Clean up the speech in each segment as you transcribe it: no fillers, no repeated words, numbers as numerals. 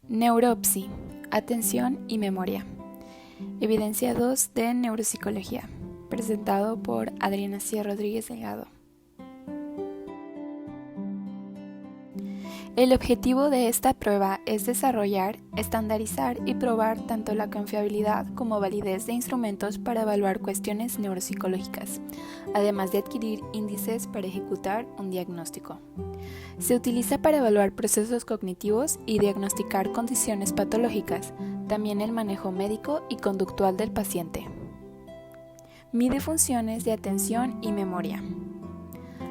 Neuropsi, atención y memoria. Evidencia 2 de neuropsicología, presentado por Adriana C. Rodríguez Delgado. El objetivo de esta prueba es desarrollar, estandarizar y probar tanto la confiabilidad como validez de instrumentos para evaluar cuestiones neuropsicológicas, además de adquirir índices para ejecutar un diagnóstico. Se utiliza para evaluar procesos cognitivos y diagnosticar condiciones patológicas, también el manejo médico y conductual del paciente. Mide funciones de atención y memoria.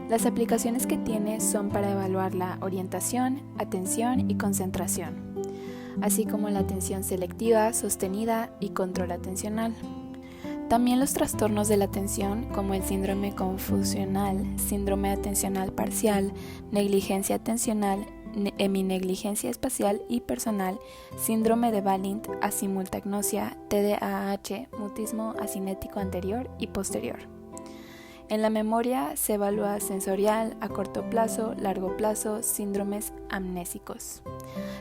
Las aplicaciones que tiene son para evaluar la orientación, atención y concentración, así como la atención selectiva, sostenida y control atencional. También los trastornos de la atención, como el síndrome confusional, síndrome atencional parcial, negligencia atencional, heminegligencia espacial y personal, síndrome de Valint, asimultagnosia, TDAH, mutismo asinético anterior y posterior. En la memoria se evalúa sensorial, a corto plazo, largo plazo, síndromes amnésicos.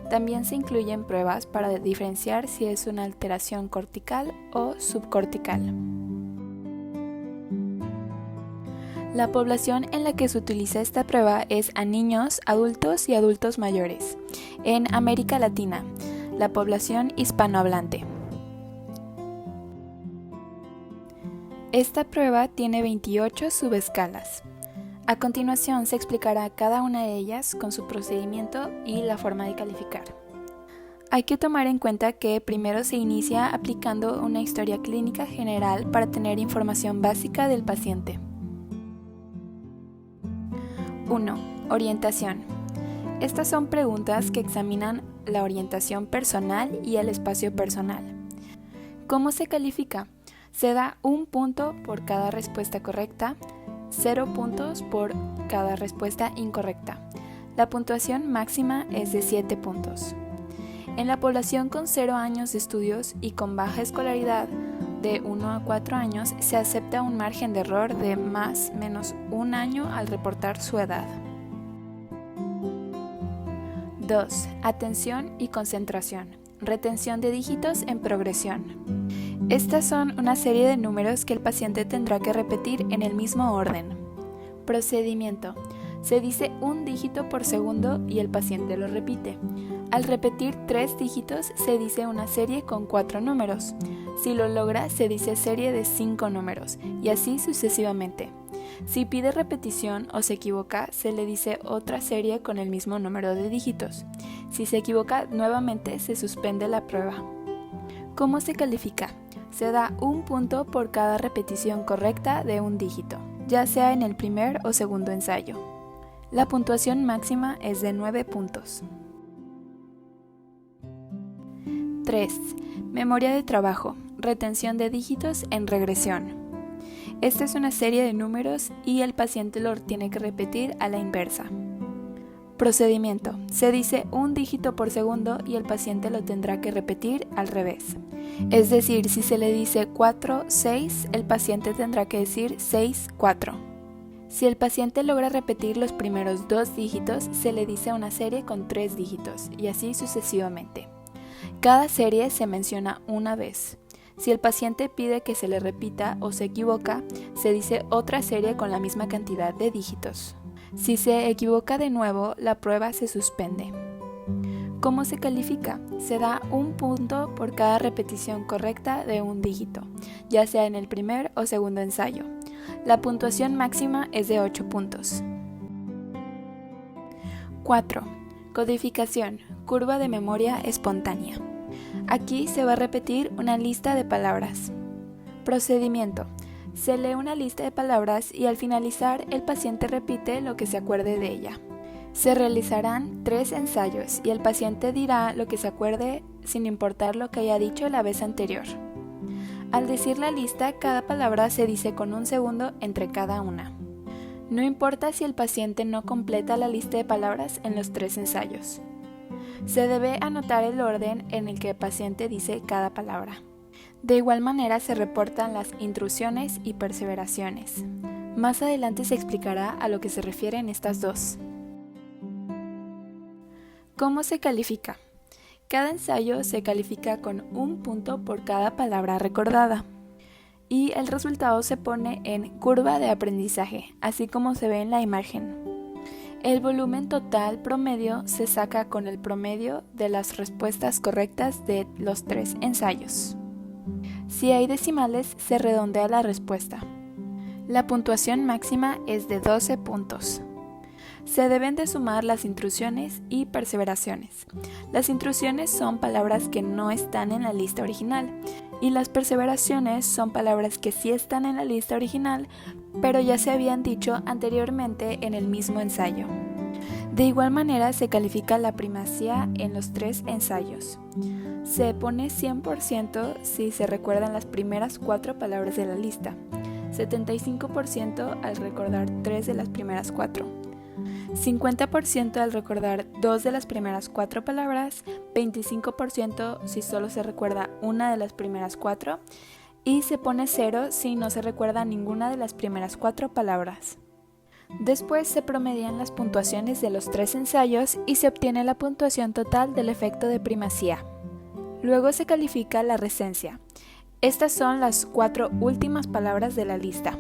También se incluyen pruebas para diferenciar si es una alteración cortical o subcortical. La población en la que se utiliza esta prueba es a niños, adultos y adultos mayores. En América Latina, la población hispanohablante. Esta prueba tiene 28 subescalas. A continuación se explicará cada una de ellas con su procedimiento y la forma de calificar. Hay que tomar en cuenta que primero se inicia aplicando una historia clínica general para tener información básica del paciente. 1. Orientación. Estas son preguntas que examinan la orientación personal y el espacio personal. ¿Cómo se califica? Se da 1 punto por cada respuesta correcta, 0 puntos por cada respuesta incorrecta. La puntuación máxima es de 7 puntos. En la población con 0 años de estudios y con baja escolaridad de 1 a 4 años se acepta un margen de error de −1 año al reportar su edad. 2. Atención y concentración. Retención de dígitos en progresión. Estas son una serie de números que el paciente tendrá que repetir en el mismo orden. Procedimiento. Se dice un dígito por segundo y el paciente lo repite. Al repetir 3 dígitos se dice una serie con 4 números. Si lo logra se dice serie de 5 números y así sucesivamente. Si pide repetición o se equivoca, se le dice otra serie con el mismo número de dígitos. Si se equivoca nuevamente se suspende la prueba. ¿Cómo se califica? Se da 1 punto por cada repetición correcta de un dígito, ya sea en el primer o segundo ensayo. La puntuación máxima es de 9 puntos. 3. Memoria de trabajo. Retención de dígitos en regresión. Esta es una serie de números y el paciente lo tiene que repetir a la inversa. Procedimiento. Se dice un dígito por segundo y el paciente lo tendrá que repetir al revés. Es decir, si se le dice 4, 6, el paciente tendrá que decir 6, 4. Si el paciente logra repetir los primeros 2 dígitos, se le dice una serie con 3 dígitos y así sucesivamente. Cada serie se menciona una vez. Si el paciente pide que se le repita o se equivoca, se dice otra serie con la misma cantidad de dígitos. Si se equivoca de nuevo, la prueba se suspende. ¿Cómo se califica? Se da 1 punto por cada repetición correcta de un dígito, ya sea en el primer o segundo ensayo. La puntuación máxima es de 8 puntos. 4. Codificación, curva de memoria espontánea. Aquí se va a repetir una lista de palabras. Procedimiento. Se lee una lista de palabras y al finalizar el paciente repite lo que se acuerde de ella. Se realizarán 3 ensayos y el paciente dirá lo que se acuerde sin importar lo que haya dicho la vez anterior. Al decir la lista, cada palabra se dice con 1 segundo entre cada una. No importa si el paciente no completa la lista de palabras en los 3 ensayos. Se debe anotar el orden en el que el paciente dice cada palabra. De igual manera se reportan las intrusiones y perseveraciones. Más adelante se explicará a lo que se refieren estas dos. ¿Cómo se califica? Cada ensayo se califica con 1 punto por cada palabra recordada y el resultado se pone en curva de aprendizaje, así como se ve en la imagen. El volumen total promedio se saca con el promedio de las respuestas correctas de los 3 ensayos. Si hay decimales, se redondea la respuesta. La puntuación máxima es de 12 puntos. Se deben de sumar las intrusiones y perseveraciones. Las intrusiones son palabras que no están en la lista original y las perseveraciones son palabras que sí están en la lista original, pero ya se habían dicho anteriormente en el mismo ensayo. De igual manera se califica la primacía en los 3 ensayos. Se pone 100% si se recuerdan las primeras 4 palabras de la lista, 75% al recordar 3 de las primeras 4, 50% al recordar 2 de las primeras 4 palabras, 25% si solo se recuerda una de las primeras 4 y se pone 0 si no se recuerda ninguna de las primeras 4 palabras. Después se promedian las puntuaciones de los 3 ensayos y se obtiene la puntuación total del efecto de primacía. Luego se califica la resencia. Estas son las 4 últimas palabras de la lista.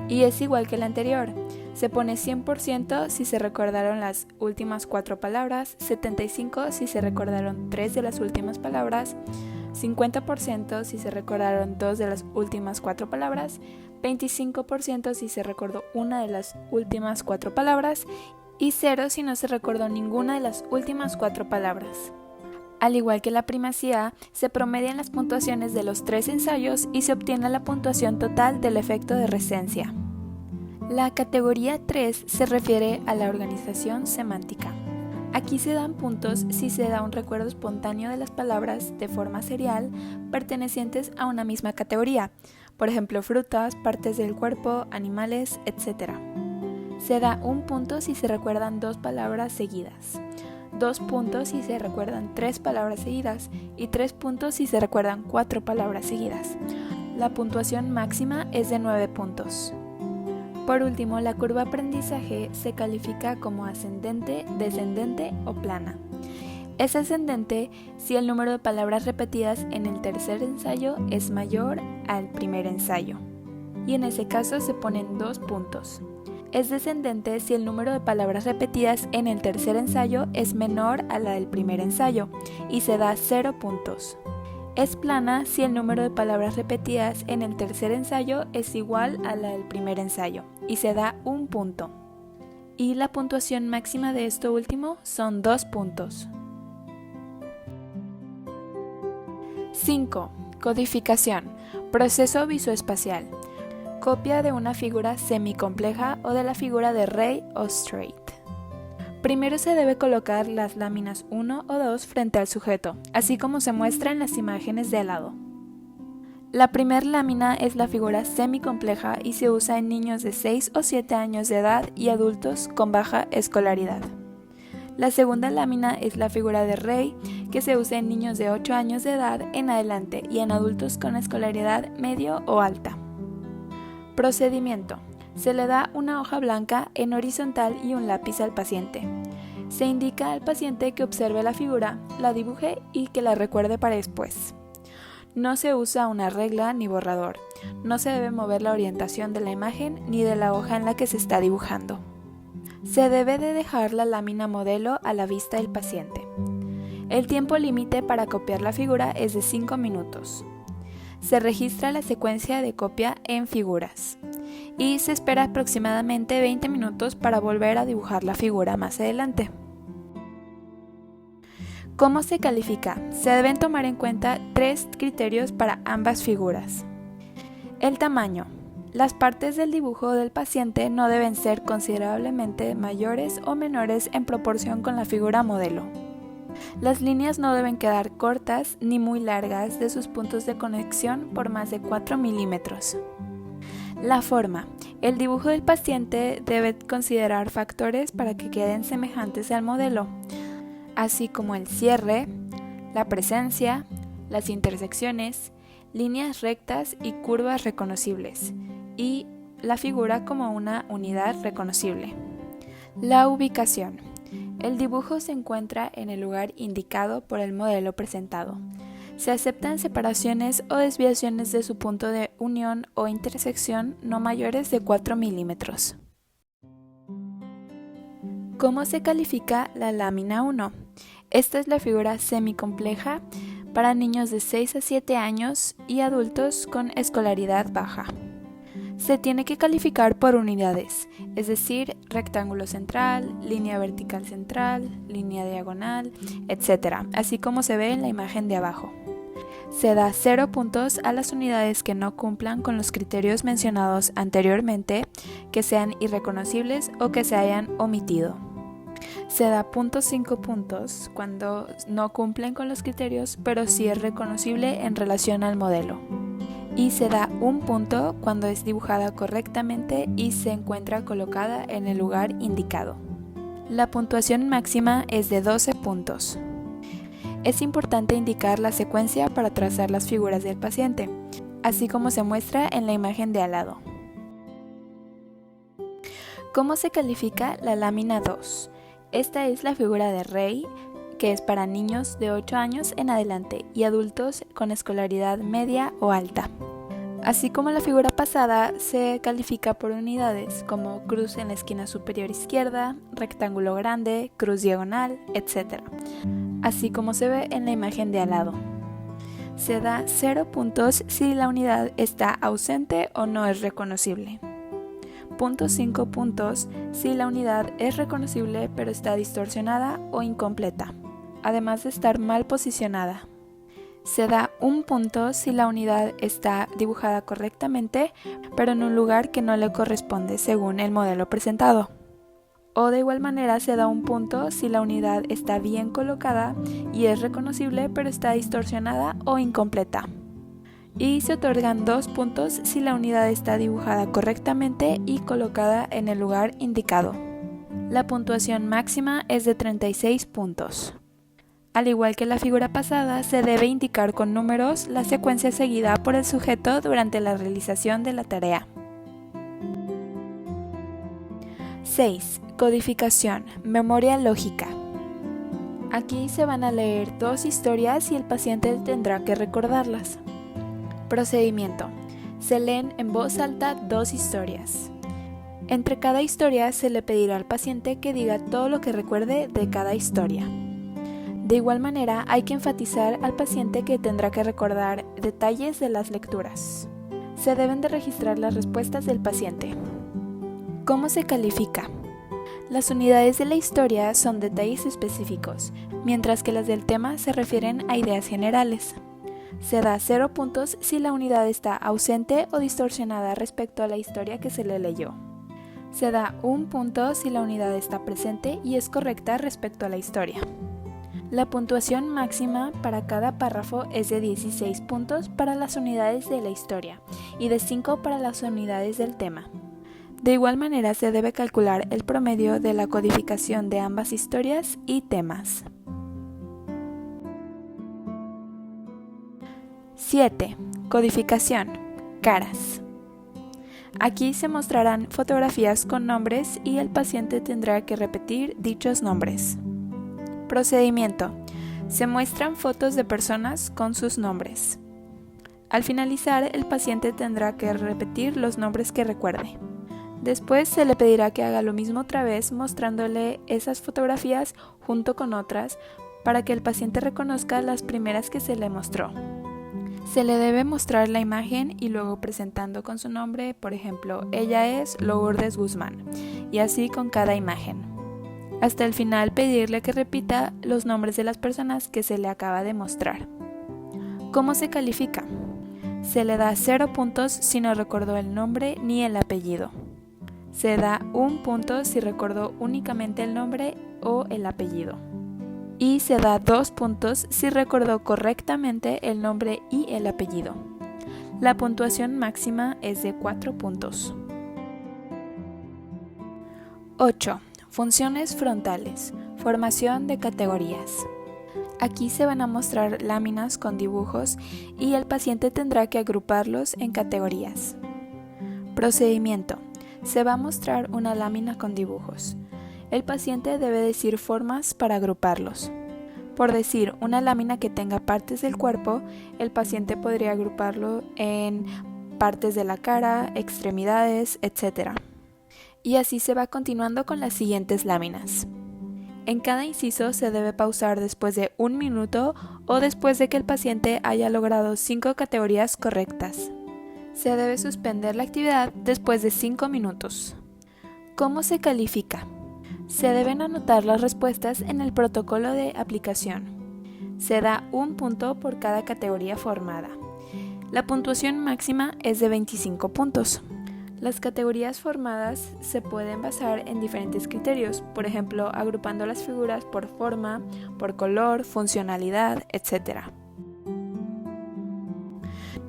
Y es igual que la anterior. Se pone 100% si se recordaron las últimas 4 palabras, 75% si se recordaron 3 de las últimas palabras, 50% si se recordaron 2 de las últimas 4 palabras, 25% si se recordó una de las últimas 4 palabras y 0 si no se recordó ninguna de las últimas 4 palabras. Al igual que la primacía, se promedian las puntuaciones de los 3 ensayos y se obtiene la puntuación total del efecto de resencia. La categoría 3 se refiere a la organización semántica. Aquí se dan puntos si se da un recuerdo espontáneo de las palabras de forma serial pertenecientes a una misma categoría, por ejemplo frutas, partes del cuerpo, animales, etc. Se da 1 punto si se recuerdan 2 palabras seguidas, 2 puntos si se recuerdan 3 palabras seguidas y 3 puntos si se recuerdan 4 palabras seguidas. La puntuación máxima es de 9 puntos. Por último, la curva aprendizaje se califica como ascendente, descendente o plana. Es ascendente si el número de palabras repetidas en el tercer ensayo es mayor al primer ensayo, y en ese caso se ponen 2 puntos. Es descendente si el número de palabras repetidas en el tercer ensayo es menor a la del primer ensayo, y se da 0 puntos. Es plana si el número de palabras repetidas en el tercer ensayo es igual a la del primer ensayo, y se da 1 punto. Y la puntuación máxima de esto último son 2 puntos. 5. Codificación. Proceso visoespacial. Copia de una figura semicompleja o de la figura de Ray o Straight. Primero se debe colocar las láminas 1 o 2 frente al sujeto, así como se muestra en las imágenes de al lado. La primera lámina es la figura semicompleja y se usa en niños de 6 o 7 años de edad y adultos con baja escolaridad. La segunda lámina es la figura de Ray, que se usa en niños de 8 años de edad en adelante y en adultos con escolaridad medio o alta. Procedimiento. Se le da una hoja blanca en horizontal y un lápiz al paciente. Se indica al paciente que observe la figura, la dibuje y que la recuerde para después. No se usa una regla ni borrador. No se debe mover la orientación de la imagen ni de la hoja en la que se está dibujando. Se debe de dejar la lámina modelo a la vista del paciente. El tiempo límite para copiar la figura es de 5 minutos. Se registra la secuencia de copia en figuras y se espera aproximadamente 20 minutos para volver a dibujar la figura más adelante. ¿Cómo se califica? Se deben tomar en cuenta 3 criterios para ambas figuras. El tamaño. Las partes del dibujo del paciente no deben ser considerablemente mayores o menores en proporción con la figura modelo. Las líneas no deben quedar cortas ni muy largas de sus puntos de conexión por más de 4 milímetros. La forma. El dibujo del paciente debe considerar factores para que queden semejantes al modelo, así como el cierre, la presencia, las intersecciones, líneas rectas y curvas reconocibles, y la figura como una unidad reconocible. La ubicación. El dibujo se encuentra en el lugar indicado por el modelo presentado. Se aceptan separaciones o desviaciones de su punto de unión o intersección no mayores de 4 milímetros. ¿Cómo se califica la lámina 1? Esta es la figura semicompleja para niños de 6 a 7 años y adultos con escolaridad baja. Se tiene que calificar por unidades, es decir, rectángulo central, línea vertical central, línea diagonal, etc., así como se ve en la imagen de abajo. Se da 0 puntos a las unidades que no cumplan con los criterios mencionados anteriormente, que sean irreconocibles o que se hayan omitido. Se da 0.5 puntos cuando no cumplen con los criterios, pero sí es reconocible en relación al modelo. Y se da 1 punto cuando es dibujada correctamente y se encuentra colocada en el lugar indicado. La puntuación máxima es de 12 puntos. Es importante indicar la secuencia para trazar las figuras del paciente, así como se muestra en la imagen de al lado. ¿Cómo se califica la lámina 2? Esta es la figura de Rey, que es para niños de 8 años en adelante y adultos con escolaridad media o alta. Así como la figura pasada, se califica por unidades como cruz en la esquina superior izquierda, rectángulo grande, cruz diagonal, etc., así como se ve en la imagen de al lado. Se da 0 puntos si la unidad está ausente o no es reconocible. 0.5 puntos si la unidad es reconocible pero está distorsionada o incompleta, además de estar mal posicionada. Se da 1 punto si la unidad está dibujada correctamente, pero en un lugar que no le corresponde según el modelo presentado. O de igual manera se da 1 punto si la unidad está bien colocada y es reconocible, pero está distorsionada o incompleta. Y se otorgan 2 puntos si la unidad está dibujada correctamente y colocada en el lugar indicado. La puntuación máxima es de 36 puntos. Al igual que la figura pasada, se debe indicar con números la secuencia seguida por el sujeto durante la realización de la tarea. 6. Codificación. Memoria lógica. Aquí se van a leer 2 historias y el paciente tendrá que recordarlas. Procedimiento. Se leen en voz alta 2 historias. Entre cada historia se le pedirá al paciente que diga todo lo que recuerde de cada historia. De igual manera, hay que enfatizar al paciente que tendrá que recordar detalles de las lecturas. Se deben de registrar las respuestas del paciente. ¿Cómo se califica? Las unidades de la historia son detalles específicos, mientras que las del tema se refieren a ideas generales. Se da 0 puntos si la unidad está ausente o distorsionada respecto a la historia que se le leyó. Se da 1 punto si la unidad está presente y es correcta respecto a la historia. La puntuación máxima para cada párrafo es de 16 puntos para las unidades de la historia y de 5 para las unidades del tema. De igual manera se debe calcular el promedio de la codificación de ambas historias y temas. 7. Codificación. Caras. Aquí se mostrarán fotografías con nombres y el paciente tendrá que repetir dichos nombres. Procedimiento. Se muestran fotos de personas con sus nombres. Al finalizar, el paciente tendrá que repetir los nombres que recuerde. Después se le pedirá que haga lo mismo otra vez mostrándole esas fotografías junto con otras para que el paciente reconozca las primeras que se le mostró. Se le debe mostrar la imagen y luego presentando con su nombre, por ejemplo, ella es Lourdes Guzmán, y así con cada imagen. Hasta el final pedirle que repita los nombres de las personas que se le acaba de mostrar. ¿Cómo se califica? Se le da 0 puntos si no recordó el nombre ni el apellido. Se da 1 punto si recordó únicamente el nombre o el apellido. Y se da 2 puntos si recordó correctamente el nombre y el apellido. La puntuación máxima es de 4 puntos. 8. Funciones frontales. Formación de categorías. Aquí se van a mostrar láminas con dibujos y el paciente tendrá que agruparlos en categorías. Procedimiento. Se va a mostrar una lámina con dibujos. El paciente debe decir formas para agruparlos. Por decir, una lámina que tenga partes del cuerpo, el paciente podría agruparlo en partes de la cara, extremidades, etc. Y así se va continuando con las siguientes láminas. En cada inciso se debe pausar después de 1 minuto o después de que el paciente haya logrado 5 categorías correctas. Se debe suspender la actividad después de 5 minutos. ¿Cómo se califica? Se deben anotar las respuestas en el protocolo de aplicación. Se da 1 punto por cada categoría formada. La puntuación máxima es de 25 puntos. Las categorías formadas se pueden basar en diferentes criterios, por ejemplo, agrupando las figuras por forma, por color, funcionalidad, etc.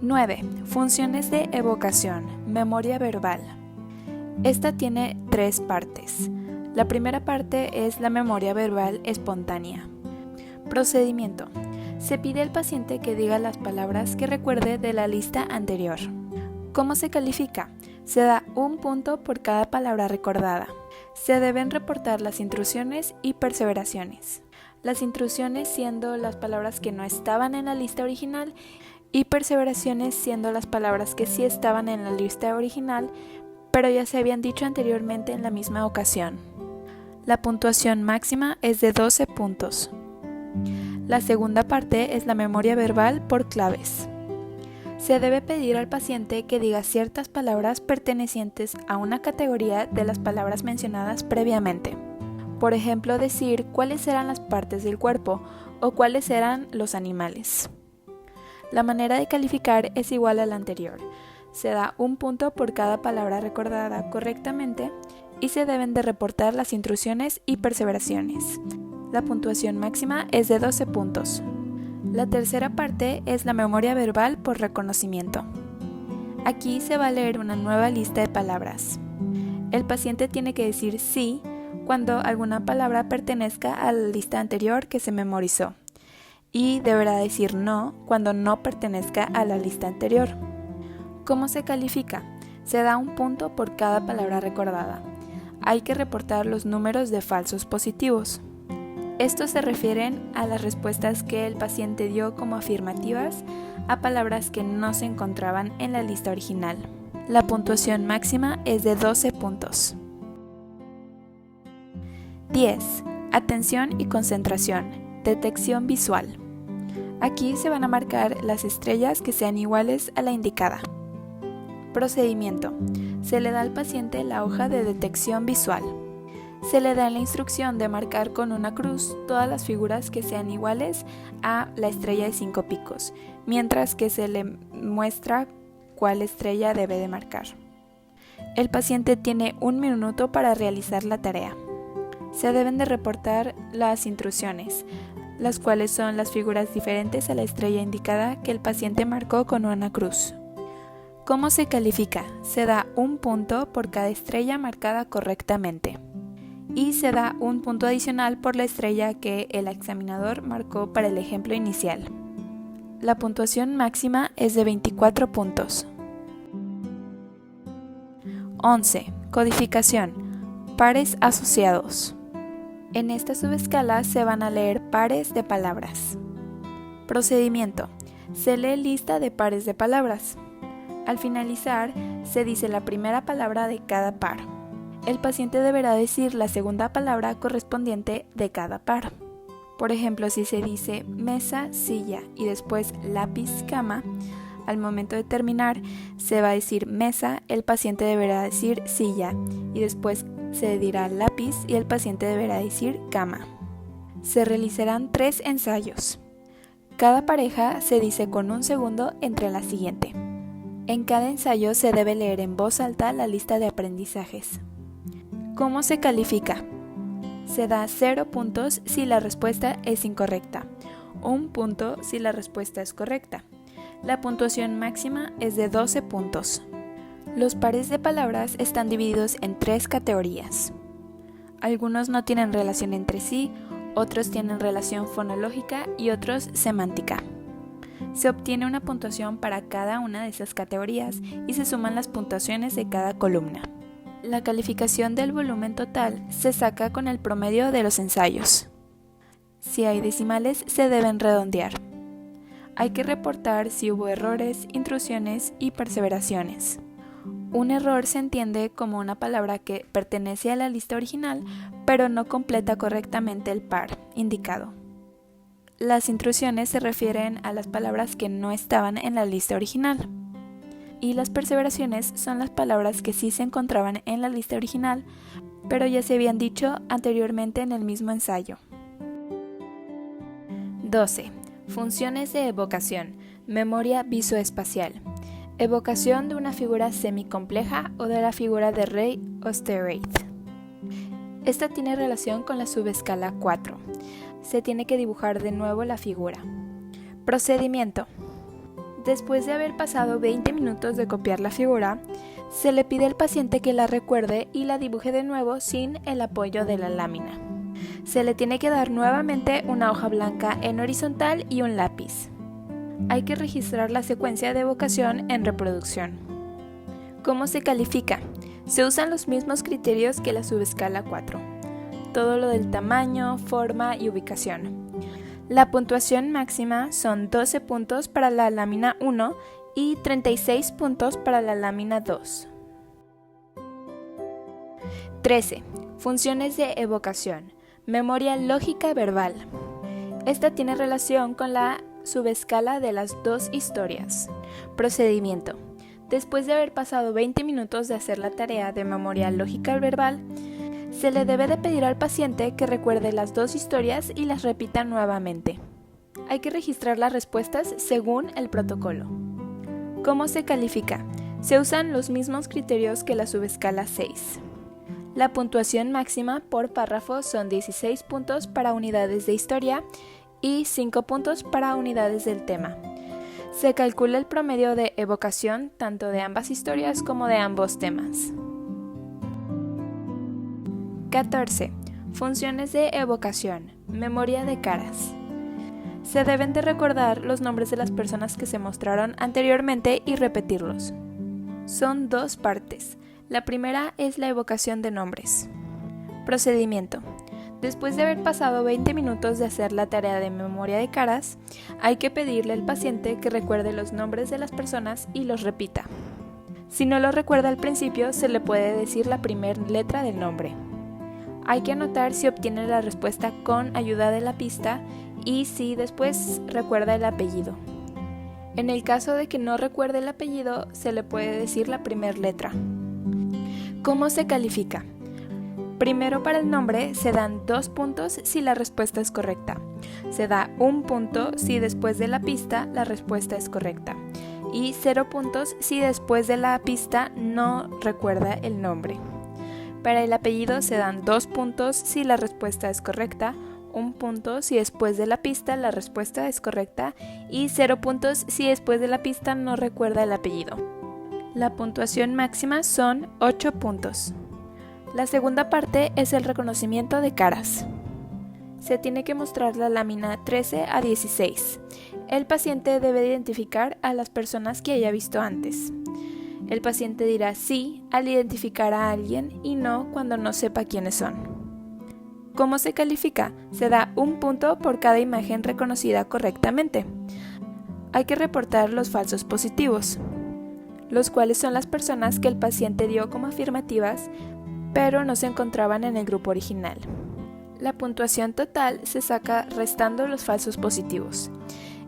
9. Funciones de evocación, memoria verbal. Esta tiene 3 partes. La primera parte es la memoria verbal espontánea. Procedimiento. Se pide al paciente que diga las palabras que recuerde de la lista anterior. ¿Cómo se califica? Se da 1 punto por cada palabra recordada. Se deben reportar las intrusiones y perseveraciones. Las intrusiones siendo las palabras que no estaban en la lista original y perseveraciones siendo las palabras que sí estaban en la lista original, pero ya se habían dicho anteriormente en la misma ocasión. La puntuación máxima es de 12 puntos. La segunda parte es la memoria verbal por claves. Se debe pedir al paciente que diga ciertas palabras pertenecientes a una categoría de las palabras mencionadas previamente. Por ejemplo, decir cuáles eran las partes del cuerpo o cuáles eran los animales. La manera de calificar es igual a la anterior. Se da 1 punto por cada palabra recordada correctamente y se deben de reportar las intrusiones y perseveraciones. La puntuación máxima es de 12 puntos. La tercera parte es la memoria verbal por reconocimiento. Aquí se va a leer una nueva lista de palabras. El paciente tiene que decir sí cuando alguna palabra pertenezca a la lista anterior que se memorizó y deberá decir no cuando no pertenezca a la lista anterior. ¿Cómo se califica? Se da 1 punto por cada palabra recordada. Hay que reportar los números de falsos positivos. Estos se refieren a las respuestas que el paciente dio como afirmativas a palabras que no se encontraban en la lista original. La puntuación máxima es de 12 puntos. 10. Atención y concentración. Detección visual. Aquí se van a marcar las estrellas que sean iguales a la indicada. Procedimiento. Se le da al paciente la hoja de detección visual. Se le da la instrucción de marcar con una cruz todas las figuras que sean iguales a la estrella de 5 picos, mientras que se le muestra cuál estrella debe de marcar. El paciente tiene 1 minuto para realizar la tarea. Se deben de reportar las intrusiones, las cuales son las figuras diferentes a la estrella indicada que el paciente marcó con una cruz. ¿Cómo se califica? Se da 1 punto por cada estrella marcada correctamente. Y se da 1 punto adicional por la estrella que el examinador marcó para el ejemplo inicial. La puntuación máxima es de 24 puntos. 11. Codificación. Pares asociados. En esta subescala se van a leer pares de palabras. Procedimiento. Se lee lista de pares de palabras. Al finalizar, se dice la primera palabra de cada par. El paciente deberá decir la segunda palabra correspondiente de cada par. Por ejemplo, si se dice mesa, silla y después lápiz, cama, al momento de terminar se va a decir mesa, el paciente deberá decir silla y después se dirá lápiz y el paciente deberá decir cama. Se realizarán 3 ensayos. Cada pareja se dice con 1 segundo entre la siguiente. En cada ensayo se debe leer en voz alta la lista de aprendizajes. ¿Cómo se califica? Se da 0 puntos si la respuesta es incorrecta, 1 punto si la respuesta es correcta. La puntuación máxima es de 12 puntos. Los pares de palabras están divididos en 3 categorías. Algunos no tienen relación entre sí, otros tienen relación fonológica y otros semántica. Se obtiene una puntuación para cada una de esas categorías y se suman las puntuaciones de cada columna. La calificación del volumen total se saca con el promedio de los ensayos. Si hay decimales, se deben redondear. Hay que reportar si hubo errores, intrusiones y perseveraciones. Un error se entiende como una palabra que pertenece a la lista original, pero no completa correctamente el par indicado. Las intrusiones se refieren a las palabras que no estaban en la lista original. Y las perseveraciones son las palabras que sí se encontraban en la lista original, pero ya se habían dicho anteriormente en el mismo ensayo. 12. Funciones de evocación. Memoria visoespacial. Evocación de una figura semicompleja o de la figura de Ray Osterrieth. Esta tiene relación con la subescala 4. Se tiene que dibujar de nuevo la figura. Procedimiento. Después de haber pasado 20 minutos de copiar la figura, se le pide al paciente que la recuerde y la dibuje de nuevo sin el apoyo de la lámina. Se le tiene que dar nuevamente una hoja blanca en horizontal y un lápiz. Hay que registrar la secuencia de evocación en reproducción. ¿Cómo se califica? Se usan los mismos criterios que la subescala 4. Todo lo del tamaño, forma y ubicación. La puntuación máxima son 12 puntos para la lámina 1 y 36 puntos para la lámina 2. 13. Funciones de evocación. Memoria lógica verbal. Esta tiene relación con la subescala de las dos historias. Procedimiento. Después de haber pasado 20 minutos de hacer la tarea de memoria lógica verbal, se le debe de pedir al paciente que recuerde las dos historias y las repita nuevamente. Hay que registrar las respuestas según el protocolo. ¿Cómo se califica? Se usan los mismos criterios que la subescala 6. La puntuación máxima por párrafo son 16 puntos para unidades de historia y 5 puntos para unidades del tema. Se calcula el promedio de evocación tanto de ambas historias como de ambos temas. 14. Funciones de evocación. Memoria de caras. Se deben de recordar los nombres de las personas que se mostraron anteriormente y repetirlos. Son dos partes. La primera es la evocación de nombres. Procedimiento. Después de haber pasado 20 minutos de hacer la tarea de memoria de caras, hay que pedirle al paciente que recuerde los nombres de las personas y los repita. Si no lo recuerda al principio, se le puede decir la primera letra del nombre. Hay que anotar si obtiene la respuesta con ayuda de la pista y si después recuerda el apellido. En el caso de que no recuerde el apellido, se le puede decir la primera letra. ¿Cómo se califica? Primero, para el nombre se dan 2 puntos si la respuesta es correcta. Se da 1 punto si después de la pista la respuesta es correcta. Y 0 puntos si después de la pista no recuerda el nombre. Para el apellido se dan 2 puntos si la respuesta es correcta, 1 punto si después de la pista la respuesta es correcta y 0 puntos si después de la pista no recuerda el apellido. La puntuación máxima son 8 puntos. La segunda parte es el reconocimiento de caras. Se tiene que mostrar la lámina 13 a 16. El paciente debe identificar a las personas que haya visto antes. El paciente dirá sí al identificar a alguien y no cuando no sepa quiénes son. ¿Cómo se califica? Se da 1 punto por cada imagen reconocida correctamente. Hay que reportar los falsos positivos, los cuales son las personas que el paciente dio como afirmativas, pero no se encontraban en el grupo original. La puntuación total se saca restando los falsos positivos,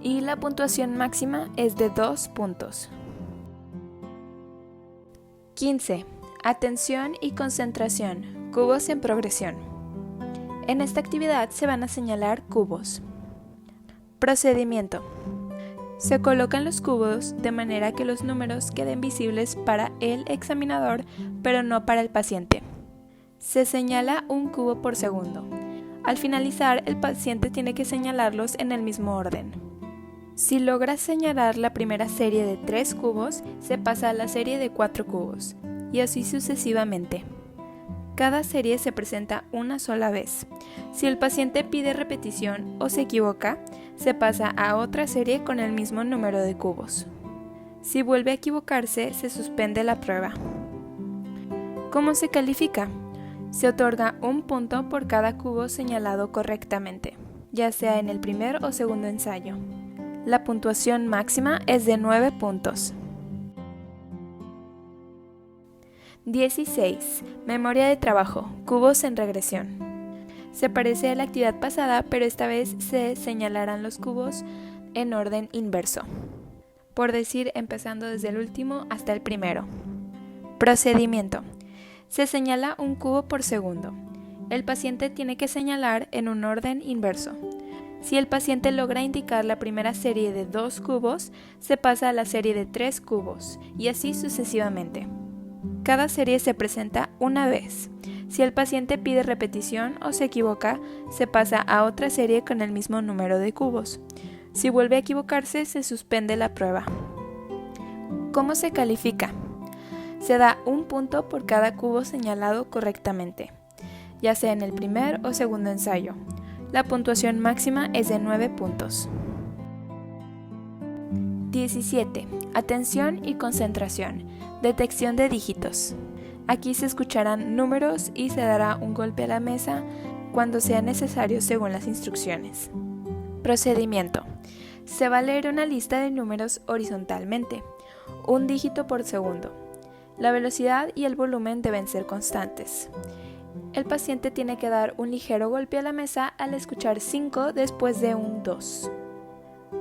y la puntuación máxima es de 2 puntos. 15. Atención y concentración. Cubos en progresión. En esta actividad se van a señalar cubos. Procedimiento. Se colocan los cubos de manera que los números queden visibles para el examinador, pero no para el paciente. Se señala un cubo por segundo. Al finalizar, el paciente tiene que señalarlos en el mismo orden. Si logra señalar la primera serie de 3 cubos, se pasa a la serie de 4 cubos, y así sucesivamente. Cada serie se presenta una sola vez. Si el paciente pide repetición o se equivoca, se pasa a otra serie con el mismo número de cubos. Si vuelve a equivocarse, se suspende la prueba. ¿Cómo se califica? Se otorga un punto por cada cubo señalado correctamente, ya sea en el primer o segundo ensayo. La puntuación máxima es de 9 puntos. 16. Memoria de trabajo. Cubos en regresión. Se parece a la actividad pasada, pero esta vez se señalarán los cubos en orden inverso. Por decir, empezando desde el último hasta el primero. Procedimiento. Se señala un cubo por segundo. El paciente tiene que señalar en un orden inverso. Si el paciente logra indicar la primera serie de 2 cubos, se pasa a la serie de 3 cubos, y así sucesivamente. Cada serie se presenta una vez. Si el paciente pide repetición o se equivoca, se pasa a otra serie con el mismo número de cubos. Si vuelve a equivocarse, se suspende la prueba. ¿Cómo se califica? Se da un punto por cada cubo señalado correctamente, ya sea en el primer o segundo ensayo. La puntuación máxima es de 9 puntos. 17. Atención y concentración. Detección de dígitos. Aquí se escucharán números y se dará un golpe a la mesa cuando sea necesario según las instrucciones. Procedimiento. Se va a leer una lista de números horizontalmente, un dígito por segundo. La velocidad y el volumen deben ser constantes. El paciente tiene que dar un ligero golpe a la mesa al escuchar 5 después de un 2.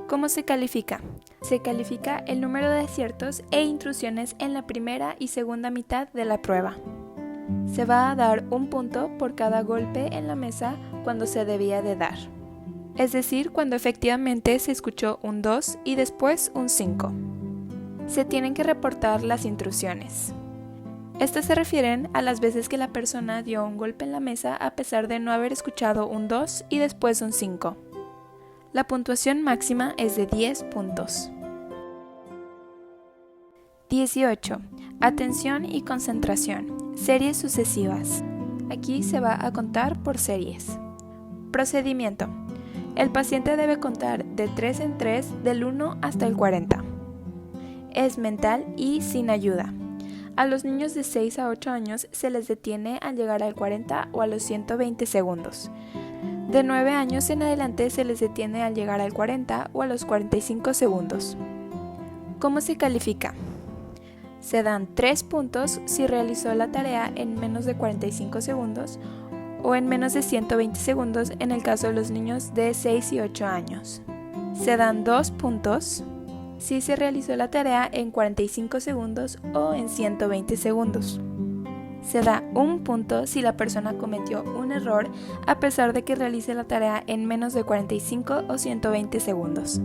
¿Cómo se califica? Se califica el número de aciertos e intrusiones en la primera y segunda mitad de la prueba. Se va a dar un punto por cada golpe en la mesa cuando se debía de dar. Es decir, cuando efectivamente se escuchó un 2 y después un 5. Se tienen que reportar las intrusiones. Estas se refieren a las veces que la persona dio un golpe en la mesa a pesar de no haber escuchado un 2 y después un 5. La puntuación máxima es de 10 puntos. 18. Atención y concentración. Series sucesivas. Aquí se va a contar por series. Procedimiento. El paciente debe contar de 3 en 3 del 1 hasta el 40. Es mental y sin ayuda. A los niños de 6 a 8 años se les detiene al llegar al 40 o a los 120 segundos. De 9 años en adelante se les detiene al llegar al 40 o a los 45 segundos. ¿Cómo se califica? Se dan 3 puntos si realizó la tarea en menos de 45 segundos o en menos de 120 segundos en el caso de los niños de 6 y 8 años. Se dan 2 puntos si se realizó la tarea en 45 segundos o en 120 segundos. Se da 1 punto si la persona cometió un error a pesar de que realice la tarea en menos de 45 o 120 segundos.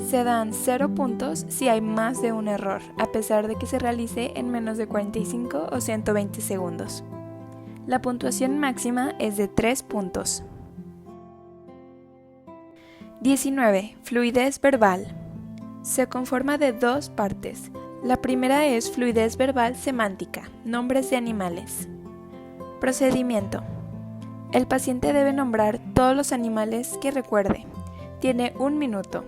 Se dan 0 puntos si hay más de un error, a pesar de que se realice en menos de 45 o 120 segundos. La puntuación máxima es de 3 puntos. 19. Fluidez verbal. Se conforma de 2 partes. La primera es fluidez verbal semántica, nombres de animales. Procedimiento. El paciente debe nombrar todos los animales que recuerde. Tiene 1 minuto.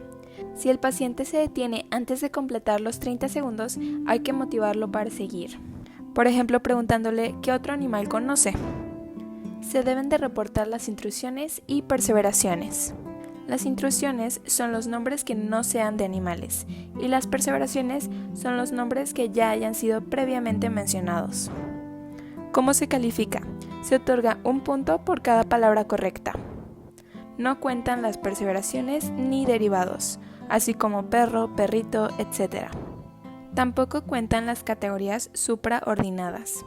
Si el paciente se detiene antes de completar los 30 segundos, hay que motivarlo para seguir. Por ejemplo, preguntándole qué otro animal conoce. Se deben de reportar las intrusiones y perseveraciones. Las intrusiones son los nombres que no sean de animales y las perseveraciones son los nombres que ya hayan sido previamente mencionados. ¿Cómo se califica? Se otorga 1 punto por cada palabra correcta. No cuentan las perseveraciones ni derivados, así como perro, perrito, etc. Tampoco cuentan las categorías supraordinadas.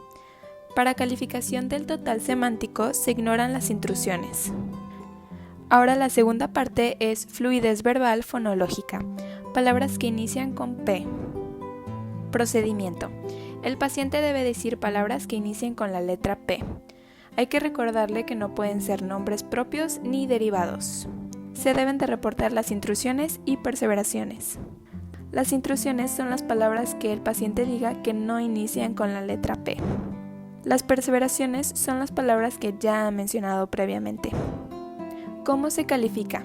Para calificación del total semántico se ignoran las intrusiones. Ahora la segunda parte es fluidez verbal fonológica, palabras que inician con P. Procedimiento. El paciente debe decir palabras que inicien con la letra P. Hay que recordarle que no pueden ser nombres propios ni derivados. Se deben de reportar las intrusiones y perseveraciones. Las intrusiones son las palabras que el paciente diga que no inician con la letra P. Las perseveraciones son las palabras que ya ha mencionado previamente. ¿Cómo se califica?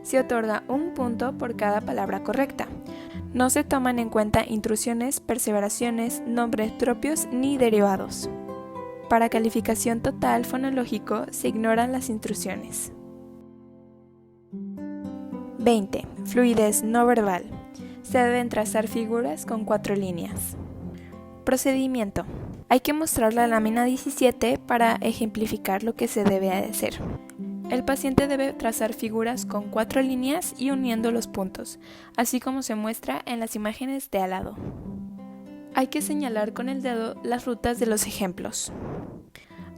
Se otorga 1 punto por cada palabra correcta. No se toman en cuenta intrusiones, perseveraciones, nombres propios ni derivados. Para calificación total fonológico se ignoran las instrucciones. 20. Fluidez no verbal. Se deben trazar figuras con 4 líneas. Procedimiento. Hay que mostrar la lámina 17 para ejemplificar lo que se debe hacer. El paciente debe trazar figuras con 4 líneas y uniendo los puntos, así como se muestra en las imágenes de al lado. Hay que señalar con el dedo las rutas de los ejemplos.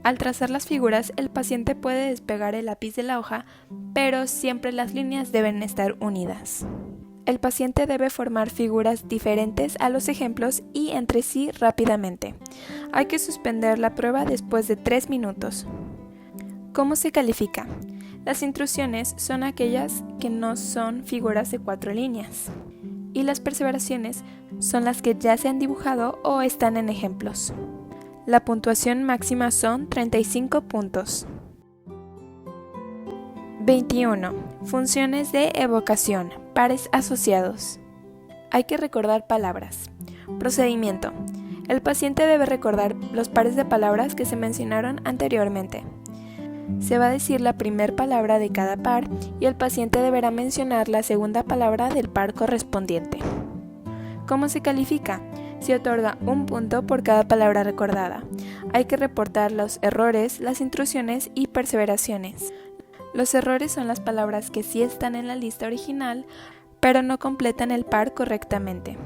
Al trazar las figuras, el paciente puede despegar el lápiz de la hoja, pero siempre las líneas deben estar unidas. El paciente debe formar figuras diferentes a los ejemplos y entre sí rápidamente. Hay que suspender la prueba después de 3 minutos. ¿Cómo se califica? Las instrucciones son aquellas que no son figuras de 4 líneas, y las perseveraciones son las que ya se han dibujado o están en ejemplos. La puntuación máxima son 35 puntos. 21. Funciones de evocación. Pares asociados. Hay que recordar palabras. Procedimiento. El paciente debe recordar los pares de palabras que se mencionaron anteriormente. Se va a decir la primera palabra de cada par y el paciente deberá mencionar la segunda palabra del par correspondiente. ¿Cómo se califica? Se otorga 1 punto por cada palabra recordada. Hay que reportar los errores, las instrucciones y perseveraciones. Los errores son las palabras que sí están en la lista original, pero no completan el par correctamente.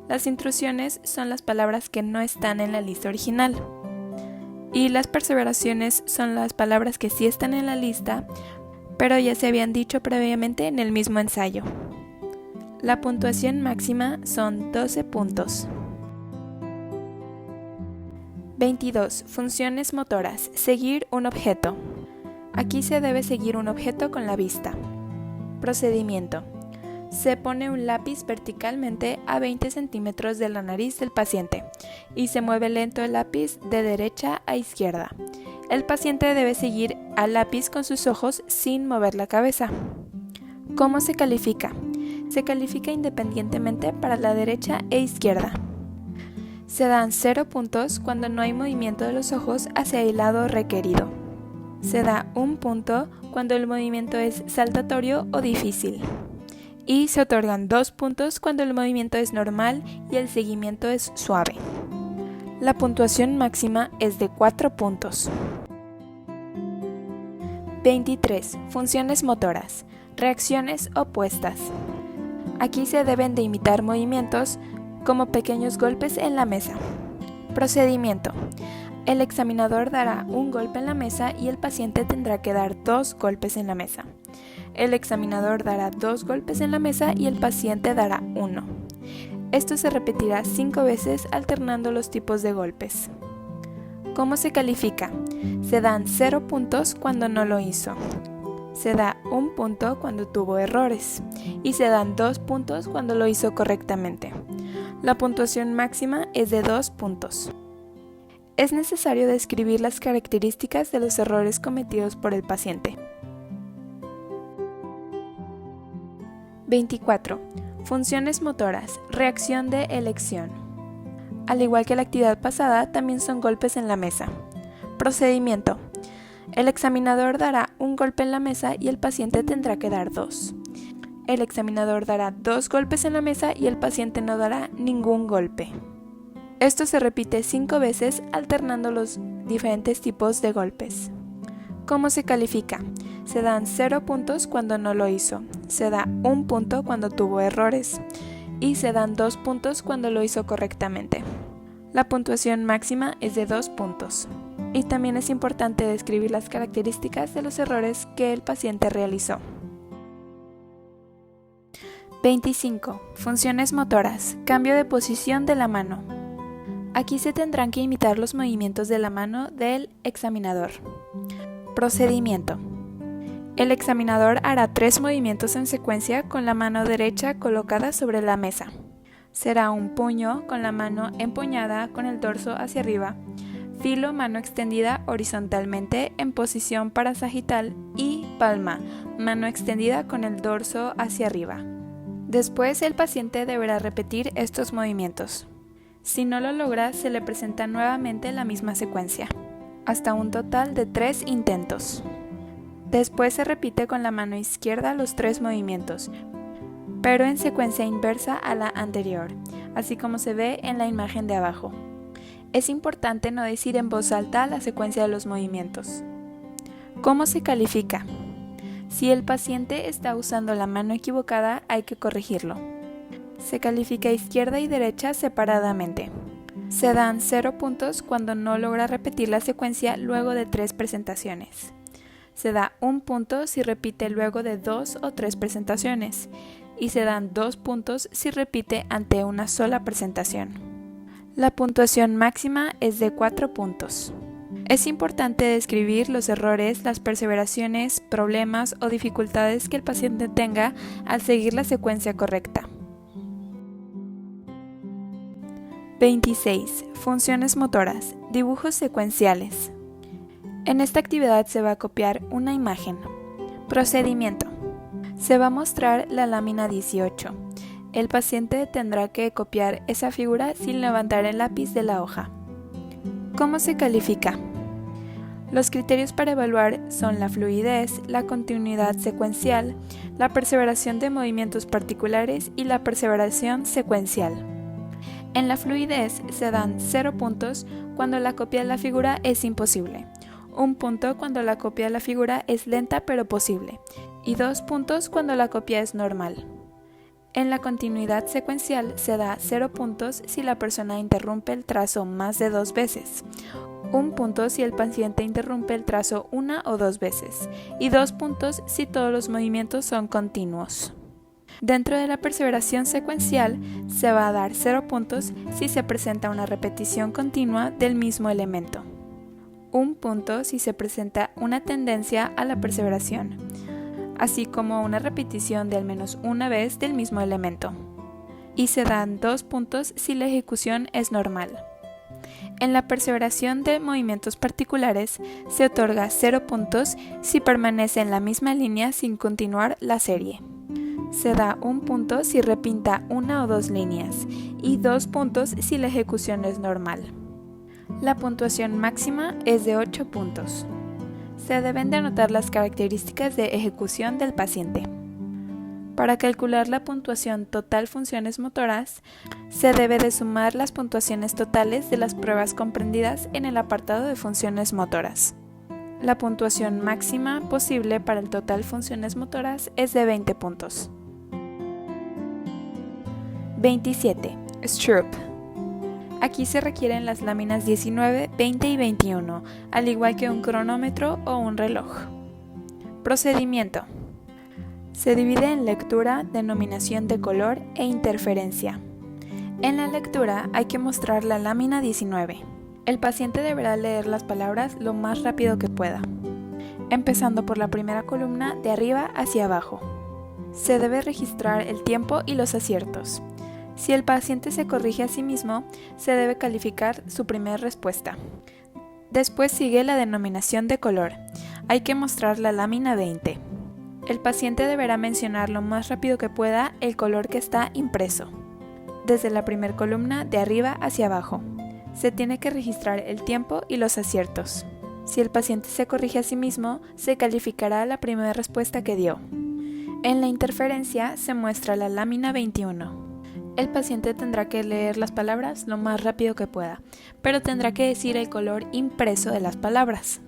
Las instrucciones son las palabras que no están en la lista original. Y las perseveraciones son las palabras que sí están en la lista, pero ya se habían dicho previamente en el mismo ensayo. La puntuación máxima son 12 puntos. 22. Funciones motoras. Seguir un objeto. Aquí se debe seguir un objeto con la vista. Procedimiento. Se pone un lápiz verticalmente a 20 centímetros de la nariz del paciente y se mueve lento el lápiz de derecha a izquierda. El paciente debe seguir al lápiz con sus ojos sin mover la cabeza. ¿Cómo se califica? Se califica independientemente para la derecha e izquierda. Se dan 0 puntos cuando no hay movimiento de los ojos hacia el lado requerido. Se da 1 punto cuando el movimiento es saltatorio o difícil. Y se otorgan 2 puntos cuando el movimiento es normal y el seguimiento es suave. La puntuación máxima es de 4 puntos. 23. Funciones motoras. Reacciones opuestas. Aquí se deben de imitar movimientos como pequeños golpes en la mesa. Procedimiento. El examinador dará un golpe en la mesa y el paciente tendrá que dar 2 golpes en la mesa. El examinador dará 2 golpes en la mesa y el paciente dará 1. Esto se repetirá 5 veces alternando los tipos de golpes. ¿Cómo se califica? Se dan 0 puntos cuando no lo hizo. Se da 1 punto cuando tuvo errores y se dan 2 puntos cuando lo hizo correctamente. La puntuación máxima es de 2 puntos. Es necesario describir las características de los errores cometidos por el paciente. 24. Funciones motoras. Reacción de elección. Al igual que la actividad pasada, también son golpes en la mesa. Procedimiento. El examinador dará un golpe en la mesa y el paciente tendrá que dar 2. El examinador dará 2 golpes en la mesa y el paciente no dará ningún golpe. Esto se repite 5 veces alternando los diferentes tipos de golpes. ¿Cómo se califica? Se dan 0 puntos cuando no lo hizo, se da 1 punto cuando tuvo errores y se dan 2 puntos cuando lo hizo correctamente. La puntuación máxima es de 2 puntos. Y también es importante describir las características de los errores que el paciente realizó. 25. Funciones motoras. Cambio de posición de la mano. Aquí se tendrán que imitar los movimientos de la mano del examinador. Procedimiento. El examinador hará 3 movimientos en secuencia con la mano derecha colocada sobre la mesa. Será un puño con la mano empuñada con el dorso hacia arriba, filo mano extendida horizontalmente en posición parasagital y palma, mano extendida con el dorso hacia arriba. Después el paciente deberá repetir estos movimientos. Si no lo logra, se le presenta nuevamente la misma secuencia. hasta un total de 3 intentos. Después se repite con la mano izquierda los 3 movimientos, pero en secuencia inversa a la anterior, así como se ve en la imagen de abajo. Es importante no decir en voz alta la secuencia de los movimientos. ¿Cómo se califica? Si el paciente está usando la mano equivocada, hay que corregirlo. Se califica izquierda y derecha separadamente. Se dan 0 puntos cuando no logra repetir la secuencia luego de 3 presentaciones. Se da 1 punto si repite luego de 2 o 3 presentaciones, y se dan 2 puntos si repite ante una sola presentación. La puntuación máxima es de 4 puntos. Es importante describir los errores, las perseveraciones, problemas o dificultades que el paciente tenga al seguir la secuencia correcta. 26. Funciones motoras. Dibujos secuenciales. En esta actividad se va a copiar una imagen. Procedimiento. Se va a mostrar la lámina 18. El paciente tendrá que copiar esa figura sin levantar el lápiz de la hoja. ¿Cómo se califica? Los criterios para evaluar son la fluidez, la continuidad secuencial, la perseveración de movimientos particulares y la perseveración secuencial. En la fluidez se dan 0 puntos cuando la copia de la figura es imposible, 1 punto cuando la copia de la figura es lenta pero posible, y 2 puntos cuando la copia es normal. En la continuidad secuencial se da 0 puntos si la persona interrumpe el trazo más de 2 veces, 1 punto si el paciente interrumpe el trazo 1 o 2 veces, y 2 puntos si todos los movimientos son continuos. Dentro de la perseveración secuencial se va a dar 0 puntos si se presenta una repetición continua del mismo elemento, 1 punto si se presenta una tendencia a la perseveración, así como una repetición de al menos una vez del mismo elemento, y se dan 2 puntos si la ejecución es normal. En la perseveración de movimientos particulares se otorga 0 puntos si permanece en la misma línea sin continuar la serie. Se da 1 punto si repinta 1 o 2 líneas y 2 puntos si la ejecución es normal. La puntuación máxima es de 8 puntos. Se deben de anotar las características de ejecución del paciente. Para calcular la puntuación total funciones motoras, se debe de sumar las puntuaciones totales de las pruebas comprendidas en el apartado de funciones motoras. La puntuación máxima posible para el total funciones motoras es de 20 puntos. 27. Stroop. Aquí se requieren las láminas 19, 20 y 21, al igual que un cronómetro o un reloj. Procedimiento. Se divide en lectura, denominación de color e interferencia. En la lectura hay que mostrar la lámina 19. El paciente deberá leer las palabras lo más rápido que pueda, empezando por la primera columna de arriba hacia abajo. Se debe registrar el tiempo y los aciertos. Si el paciente se corrige a sí mismo, se debe calificar su primera respuesta. Después sigue la denominación de color. Hay que mostrar la lámina 20. El paciente deberá mencionar lo más rápido que pueda el color que está impreso, desde la primera columna de arriba hacia abajo. Se tiene que registrar el tiempo y los aciertos. Si el paciente se corrige a sí mismo, se calificará la primera respuesta que dio. En la interferencia se muestra la lámina 21. El paciente tendrá que leer las palabras lo más rápido que pueda, pero tendrá que decir el color impreso de las palabras.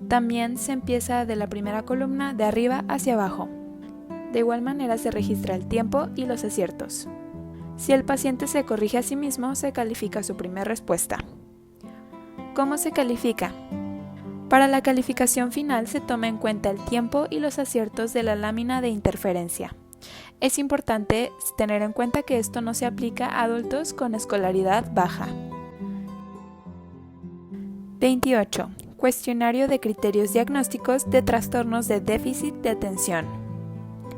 También se empieza de la primera columna de arriba hacia abajo. De igual manera se registra el tiempo y los aciertos. Si el paciente se corrige a sí mismo, se califica su primera respuesta. ¿Cómo se califica? Para la calificación final se toma en cuenta el tiempo y los aciertos de la lámina de interferencia. Es importante tener en cuenta que esto no se aplica a adultos con escolaridad baja. 28. Cuestionario de criterios diagnósticos de trastornos de déficit de atención.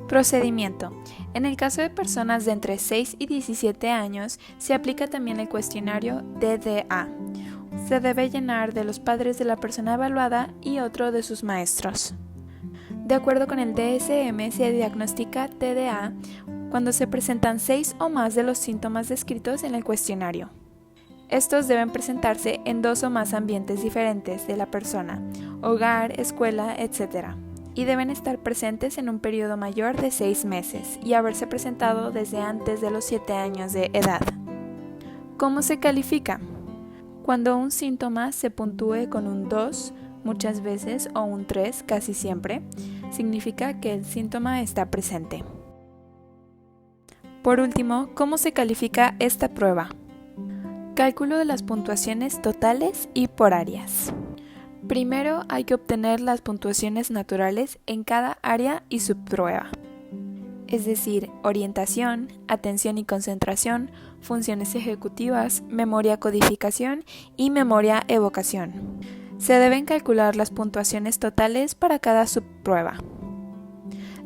Procedimiento. En el caso de personas de entre 6 y 17 años, se aplica también el cuestionario DDA. Se debe llenar de los padres de la persona evaluada y otro de sus maestros. De acuerdo con el DSM, se diagnostica TDA cuando se presentan 6 o más de los síntomas descritos en el cuestionario. Estos deben presentarse en 2 o más ambientes diferentes de la persona, hogar, escuela, etc. Y deben estar presentes en un periodo mayor de 6 meses y haberse presentado desde antes de los 7 años de edad. ¿Cómo se califica? Cuando un síntoma se puntúe con un 2, muchas veces, o un 3, casi siempre, significa que el síntoma está presente. Por último, ¿cómo se califica esta prueba? Cálculo de las puntuaciones totales y por áreas. Primero hay que obtener las puntuaciones naturales en cada área y subprueba, es decir, orientación, atención y concentración, funciones ejecutivas, memoria-codificación y memoria-evocación. Se deben calcular las puntuaciones totales para cada subprueba.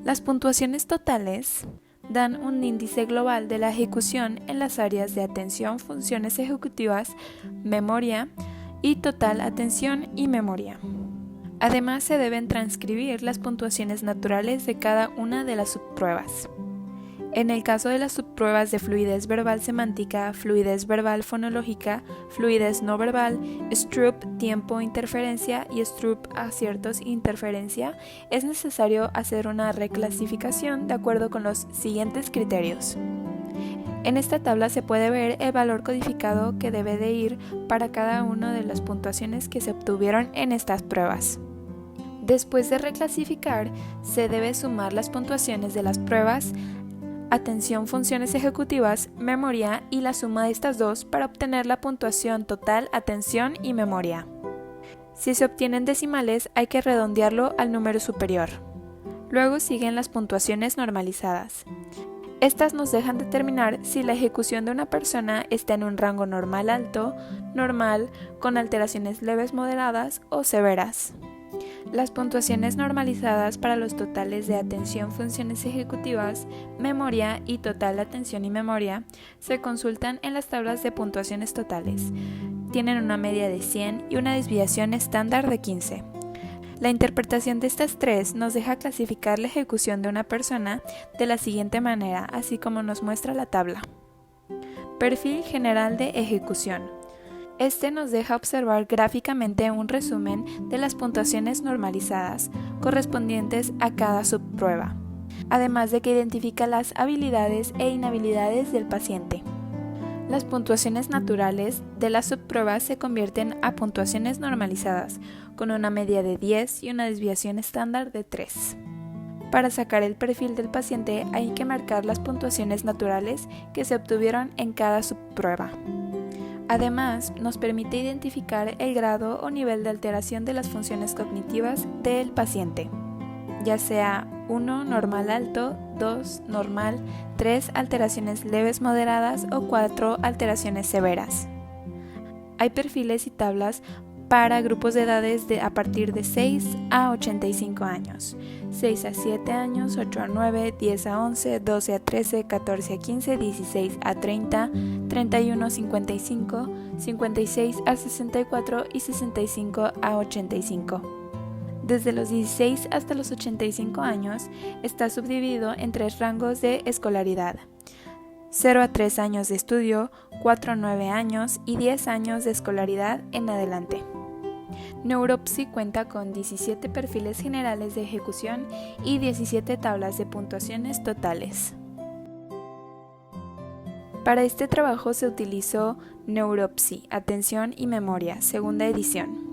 Las puntuaciones totales dan un índice global de la ejecución en las áreas de atención, funciones ejecutivas, memoria y total atención y memoria. Además, se deben transcribir las puntuaciones naturales de cada una de las subpruebas. En el caso de las subpruebas de fluidez verbal semántica, fluidez verbal fonológica, fluidez no verbal, Stroop tiempo interferencia y Stroop aciertos interferencia, es necesario hacer una reclasificación de acuerdo con los siguientes criterios. En esta tabla se puede ver el valor codificado que debe de ir para cada una de las puntuaciones que se obtuvieron en estas pruebas. Después de reclasificar, se debe sumar las puntuaciones de las pruebas atención, funciones ejecutivas, memoria y la suma de estas dos para obtener la puntuación total, atención y memoria. Si se obtienen decimales, hay que redondearlo al número superior. Luego siguen las puntuaciones normalizadas. Estas nos dejan determinar si la ejecución de una persona está en un rango normal alto, normal, con alteraciones leves moderadas o severas. Las puntuaciones normalizadas para los totales de atención, funciones ejecutivas, memoria y total atención y memoria se consultan en las tablas de puntuaciones totales. Tienen una media de 100 y una desviación estándar de 15. La interpretación de estas tres nos deja clasificar la ejecución de una persona de la siguiente manera, así como nos muestra la tabla. Perfil general de ejecución. Este nos deja observar gráficamente un resumen de las puntuaciones normalizadas correspondientes a cada subprueba, además de que identifica las habilidades e inhabilidades del paciente. Las puntuaciones naturales de las subpruebas se convierten a puntuaciones normalizadas, con una media de 10 y una desviación estándar de 3. Para sacar el perfil del paciente hay que marcar las puntuaciones naturales que se obtuvieron en cada subprueba. Además, nos permite identificar el grado o nivel de alteración de las funciones cognitivas del paciente, ya sea 1 normal alto, 2 normal, 3 alteraciones leves moderadas o 4 alteraciones severas. Hay perfiles y tablas para grupos de edades a partir de 6 a 85 años, 6 a 7 años, 8 a 9, 10 a 11, 12 a 13, 14 a 15, 16 a 30, 31 a 55, 56 a 64 y 65 a 85. Desde los 16 hasta los 85 años está subdividido en 3 rangos de escolaridad: 0 a 3 años de estudio, 4 a 9 años y 10 años de escolaridad en adelante. Neuropsy cuenta con 17 perfiles generales de ejecución y 17 tablas de puntuaciones totales. Para este trabajo se utilizó Neuropsy, Atención y Memoria, segunda edición.